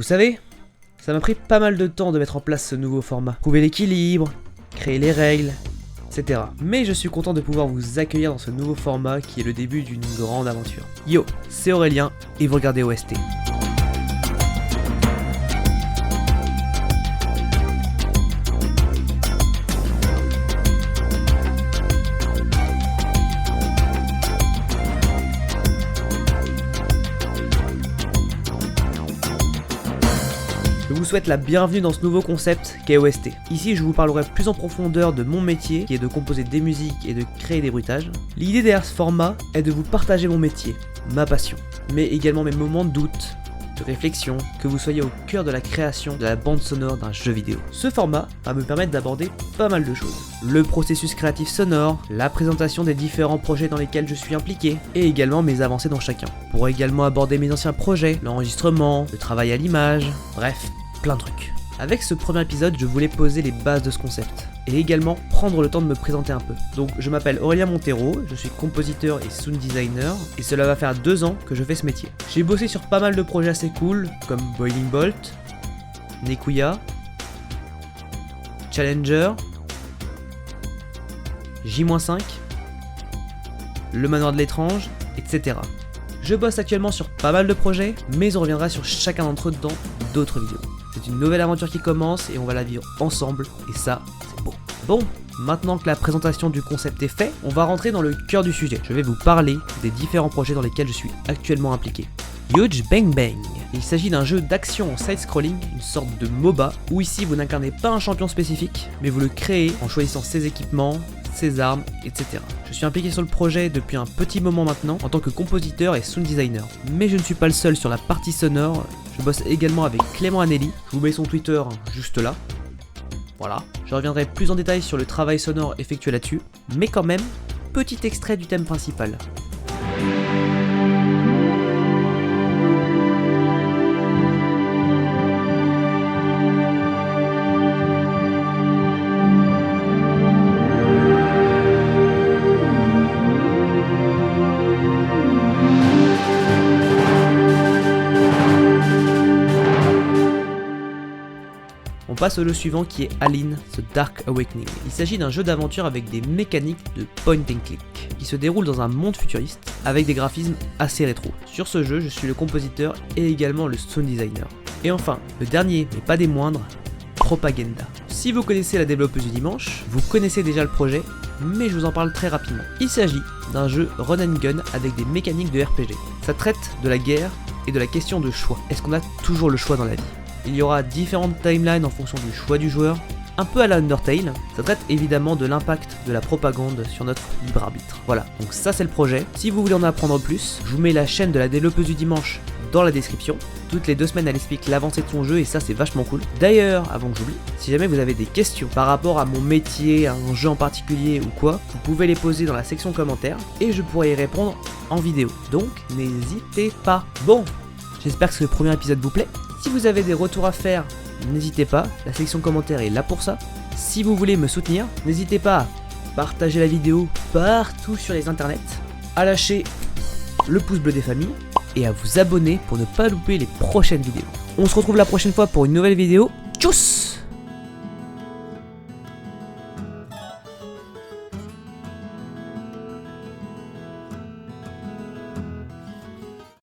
Vous savez, ça m'a pris pas mal de temps de mettre en place ce nouveau format. Trouver l'équilibre, créer les règles, etc. Mais je suis content de pouvoir vous accueillir dans ce nouveau format qui est le début d'une grande aventure. Yo, c'est Aurélien et vous regardez OST. Je vous souhaite la bienvenue dans ce nouveau concept qu'est OST. Ici, je vous parlerai plus en profondeur de mon métier, qui est de composer des musiques et de créer des bruitages. L'idée derrière ce format est de vous partager mon métier, ma passion, mais également mes moments de doute, de réflexion, que vous soyez au cœur de la création de la bande sonore d'un jeu vidéo. Ce format va me permettre d'aborder pas mal de choses. Le processus créatif sonore, la présentation des différents projets dans lesquels je suis impliqué, et également mes avancées dans chacun. Je pourrai également aborder mes anciens projets, l'enregistrement, le travail à l'image, bref, plein de trucs. Avec ce premier épisode, je voulais poser les bases de ce concept, et également prendre le temps de me présenter un peu. Donc je m'appelle Aurélien Montero, je suis compositeur et sound designer, et cela va faire 2 ans que je fais ce métier. J'ai bossé sur pas mal de projets assez cool, comme Boiling Bolt, Nekuya, Challenger, J-5, Le Manoir de l'étrange, etc. Je bosse actuellement sur pas mal de projets, mais on reviendra sur chacun d'entre eux dans d'autres vidéos. C'est une nouvelle aventure qui commence et on va la vivre ensemble, et ça, c'est beau. Bon, maintenant que la présentation du concept est faite, on va rentrer dans le cœur du sujet. Je vais vous parler des différents projets dans lesquels je suis actuellement impliqué. Huge Bang Bang. Il s'agit d'un jeu d'action en side-scrolling, une sorte de MOBA, où ici vous n'incarnez pas un champion spécifique, mais vous le créez en choisissant ses équipements, ses armes, etc. Je suis impliqué sur le projet depuis un petit moment maintenant en tant que compositeur et sound designer. Mais je ne suis pas le seul sur la partie sonore, je bosse également avec Clément Anelli, je vous mets son Twitter juste là. Voilà, je reviendrai plus en détail sur le travail sonore effectué là-dessus, mais quand même, petit extrait du thème principal. On passe au jeu suivant qui est Aline, The Dark Awakening. Il s'agit d'un jeu d'aventure avec des mécaniques de point and click, qui se déroule dans un monde futuriste, avec des graphismes assez rétro. Sur ce jeu, je suis le compositeur et également le sound designer. Et enfin, le dernier, mais pas des moindres, Propaganda. Si vous connaissez la développeuse du dimanche, vous connaissez déjà le projet, mais je vous en parle très rapidement. Il s'agit d'un jeu run and gun avec des mécaniques de RPG. Ça traite de la guerre et de la question de choix. Est-ce qu'on a toujours le choix dans la vie ? Il y aura différentes timelines en fonction du choix du joueur, un peu à la Undertale. Ça traite évidemment de l'impact de la propagande sur notre libre arbitre. Voilà, donc ça c'est le projet. Si vous voulez en apprendre plus, je vous mets la chaîne de la développeuse du dimanche dans la description. Toutes les 2 semaines elle explique l'avancée de son jeu et ça c'est vachement cool. D'ailleurs, avant que j'oublie, si jamais vous avez des questions par rapport à mon métier, à un jeu en particulier ou quoi, vous pouvez les poser dans la section commentaires et je pourrai y répondre en vidéo. Donc n'hésitez pas. Bon, j'espère que ce premier épisode vous plaît. Si vous avez des retours à faire, n'hésitez pas, la section commentaires est là pour ça. Si vous voulez me soutenir, n'hésitez pas à partager la vidéo partout sur les internets, à lâcher le pouce bleu des familles et à vous abonner pour ne pas louper les prochaines vidéos. On se retrouve la prochaine fois pour une nouvelle vidéo. Tchuss!